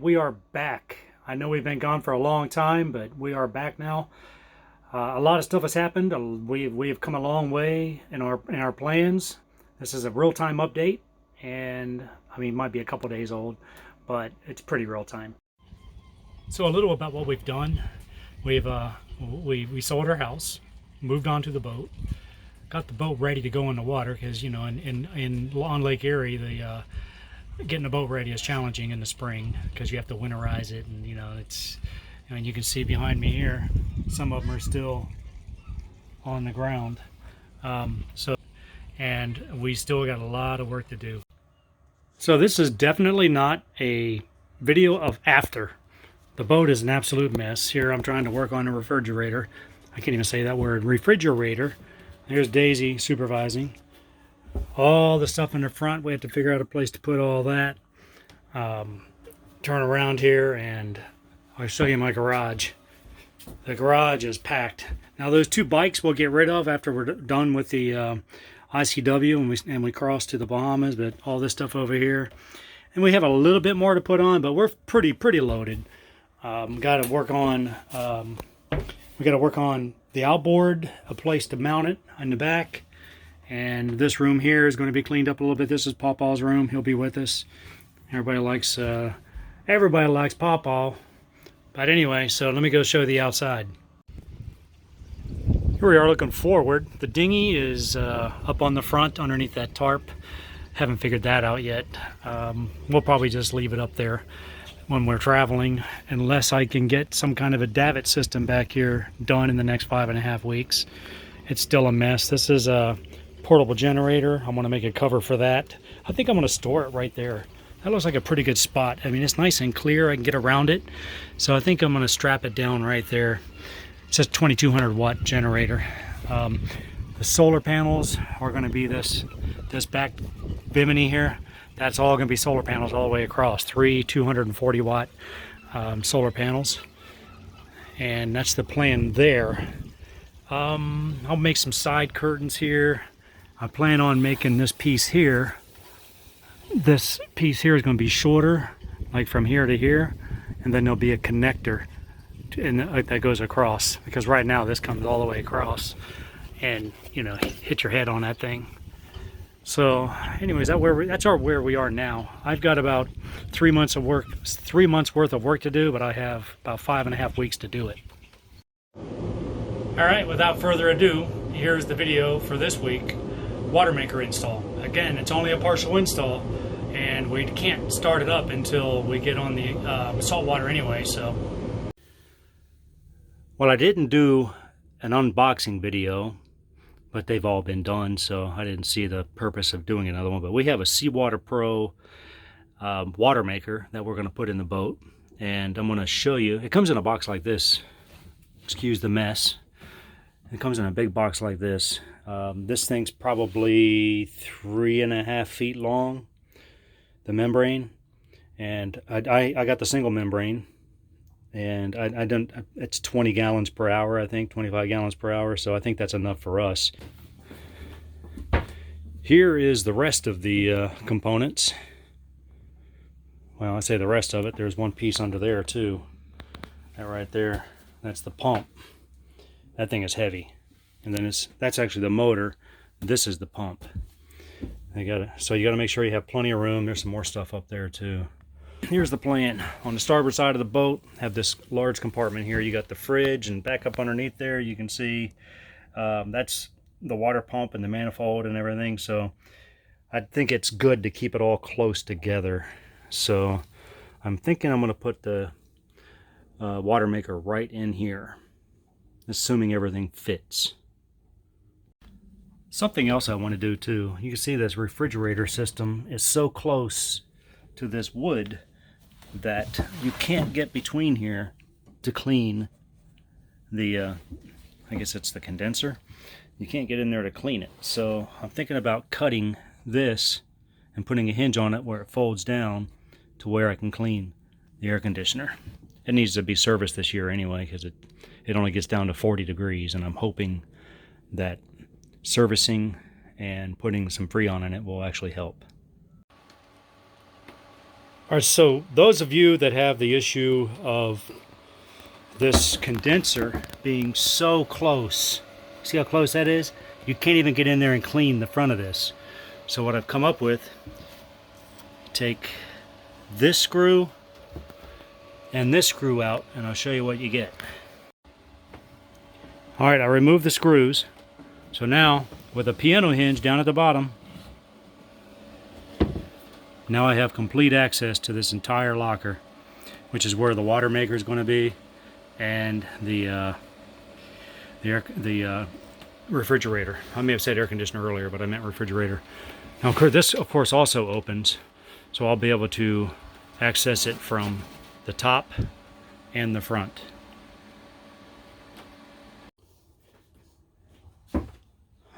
we are back. I know we've been gone for a long time, but we are back now. A lot of stuff has happened. We have come a long way in our plans. This is a real-time update, and I mean, it might be a couple days old, but it's pretty real-time. So a little about what we've done. We sold our house, moved on to the boat, got the boat ready to go in the water because, you know, on Lake Erie, getting a boat ready is challenging in the spring because you have to winterize it, and you know, you can see behind me here, some of them are still on the ground. And we still got a lot of work to do. So this is definitely not a video of after. The boat is an absolute mess. Here I'm trying to work on a refrigerator. I can't even say that word, refrigerator. There's Daisy supervising. All the stuff in the front, we have to figure out a place to put all that. Turn around here and I'll show you my garage. The garage is packed. Now those two bikes we'll get rid of after we're done with the ICW and we cross to the Bahamas, but all this stuff over here. And we have a little bit more to put on, but we're pretty loaded. Got to work on the outboard, a place to mount it in the back. And this room here is going to be cleaned up a little bit. This is Pawpaw's room. He'll be with us. Everybody likes Pawpaw. But anyway, so let me go show you the outside. Here we are looking forward. The dinghy is up on the front underneath that tarp. Haven't figured that out yet. We'll probably just leave it up there when we're traveling, unless I can get some kind of a davit system back here done in the next 5.5 weeks. It's still a mess. This is a portable generator. I'm going to make a cover for that. I think I'm going to store it right there. That looks like a pretty good spot. I mean, it's nice and clear. I can get around it. So I think I'm going to strap it down right there. It's a 2200 watt generator. The solar panels are going to be this back bimini here. That's all going to be solar panels all the way across. 3 240 watt solar panels. And that's the plan there. I'll make some side curtains here. I plan on making this piece here. This piece here is going to be shorter, like from here to here, and then there'll be a connector that goes across, because right now this comes all the way across and, you know, hit your head on that thing. So anyways, that's where we are now. I've got about 3 months worth of work to do, but I have about 5.5 weeks to do it. All right, without further ado, here's the video for this week. Water maker install. Again, it's only a partial install, and we can't start it up until we get on the salt water anyway. So, well, I didn't do an unboxing video, but they've all been done, so I didn't see the purpose of doing another one. But we have a Seawater Pro water maker that we're going to put in the boat, and I'm going to show you. It comes in a box like this. Excuse the mess. It comes in a big box like this. This thing's probably 3.5 feet long, the membrane, and I got the single membrane, and it's 20 gallons per hour, I think 25 gallons per hour, so I think that's enough for us. Here is the rest of the components. Well, I say the rest of it. There's one piece under there too. That right there, that's the pump. That thing is heavy. And then that's actually the motor. This is the pump. So you gotta make sure you have plenty of room. There's some more stuff up there too. Here's the plan. On the starboard side of the boat, have this large compartment here. You got the fridge, and back up underneath there, you can see that's the water pump and the manifold and everything. So I think it's good to keep it all close together. So I'm thinking I'm gonna put the water maker right in here, assuming everything fits. Something else I want to do too, you can see this refrigerator system is so close to this wood that you can't get between here to clean the, I guess it's the condenser. You can't get in there to clean it. So I'm thinking about cutting this and putting a hinge on it where it folds down to where I can clean the air conditioner. It needs to be serviced this year anyway, because it only gets down to 40 degrees, and I'm hoping that servicing and putting some Freon in it will actually help. All right, so those of you that have the issue of this condenser being so close, see how close that is? You can't even get in there and clean the front of this. So what I've come up with, take this screw and this screw out, and I'll show you what you get. All right, I removed the screws. So now, with a piano hinge down at the bottom, now I have complete access to this entire locker, which is where the water maker is going to be, and the refrigerator. I may have said air conditioner earlier, but I meant refrigerator. Now, this, of course, also opens, so I'll be able to access it from the top and the front.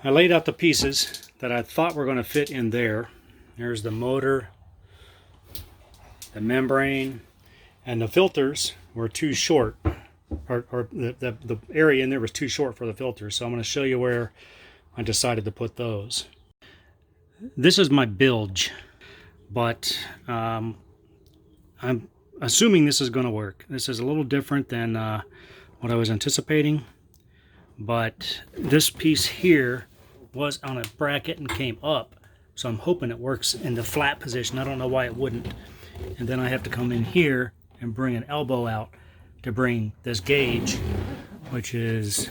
I laid out the pieces that I thought were going to fit in there. There's the motor, the membrane, and the filters were too short, or the area in there was too short for the filters. So I'm going to show you where I decided to put those. This is my bilge, but I'm assuming this is going to work. This is a little different than what I was anticipating, but this piece here was on a bracket and came up, so I'm hoping it works in the flat position. I don't know why it wouldn't. And then I have to come in here and bring an elbow out to bring this gauge, which is,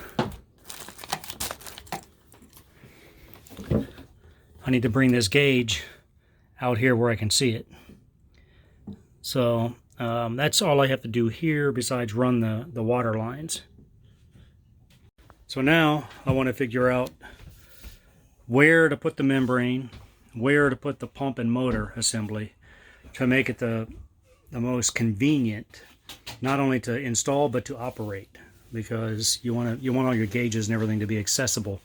I need to bring this gauge out here where I can see it. So that's all I have to do here besides run the water lines. So now I want to figure out where to put the membrane, where to put the pump and motor assembly to make it the most convenient, not only to install but to operate, because you want all your gauges and everything to be accessible.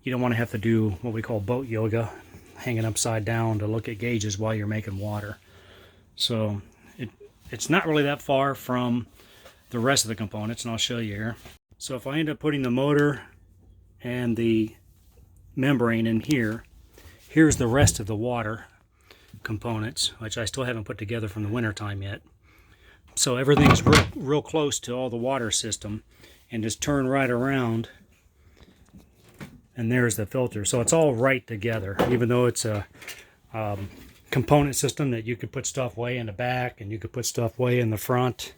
You don't want to have to do what we call boat yoga, hanging upside down to look at gauges while you're making water. So it's not really that far from the rest of the components, and I'll show you here. So if I end up putting the motor and the membrane in here, here's the rest of the water components, which I still haven't put together from the winter time yet. So everything's real close to all the water system, and just turn right around and there's the filter. So it's all right together, even though it's a component system that you could put stuff way in the back and you could put stuff way in the front.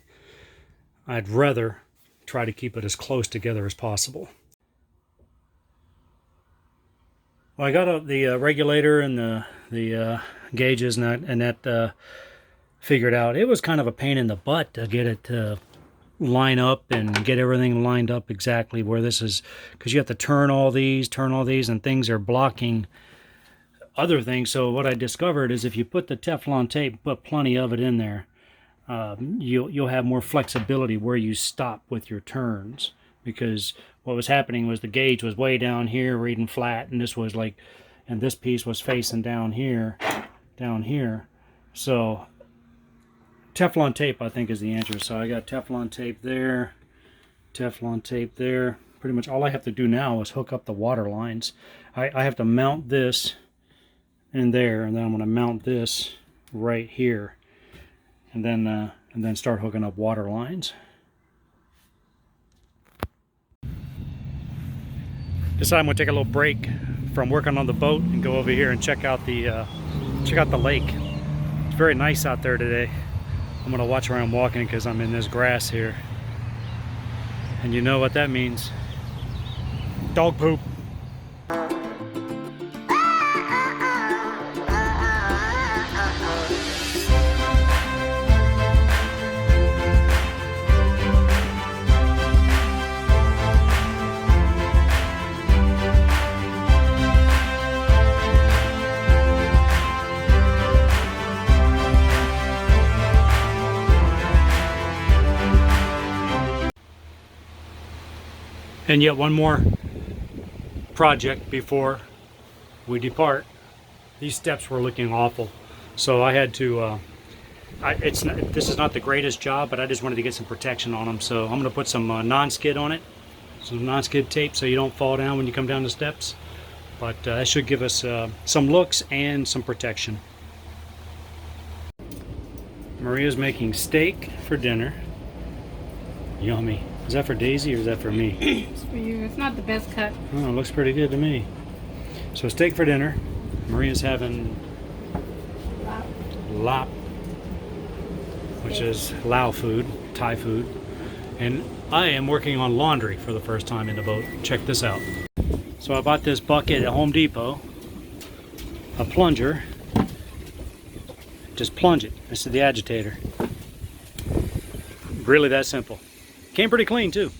I'd rather try to keep it as close together as possible. Well, I got the regulator and the gauges and that figured out. It was kind of a pain in the butt to get it to line up and get everything lined up exactly where this is, because you have to turn all these, and things are blocking other things. So what I discovered is if you put the Teflon tape, put plenty of it in there, you'll have more flexibility where you stop with your turns, because what was happening was the gauge was way down here reading flat, and this was like, and this piece was facing down here. So Teflon tape, I think, is the answer. So I got Teflon tape there, Teflon tape there. Pretty much all I have to do now is hook up the water lines. I have to mount this in there, and then I'm going to mount this right here, and then start hooking up water lines. Decided I'm going to take a little break from working on the boat and go over here and check out the lake. It's very nice out there today. I'm going to watch where I'm walking because I'm in this grass here. And you know what that means. Dog poop. And yet one more project before we depart. These steps were looking awful, so I had to this is not the greatest job, but I just wanted to get some protection on them. So I'm going to put some non-skid on it, some non-skid tape, so you don't fall down when you come down the steps. But that should give us some looks and some protection. Maria's making steak for dinner. Yummy. Is that for Daisy or is that for me? It's for you. It's not the best cut. Oh, it looks pretty good to me. So steak for dinner. Maria's having lap, which is Lao food, Thai food. And I am working on laundry for the first time in the boat. Check this out. So I bought this bucket at Home Depot, a plunger. Just plunge it. This is the agitator. Really that simple. Came pretty clean too.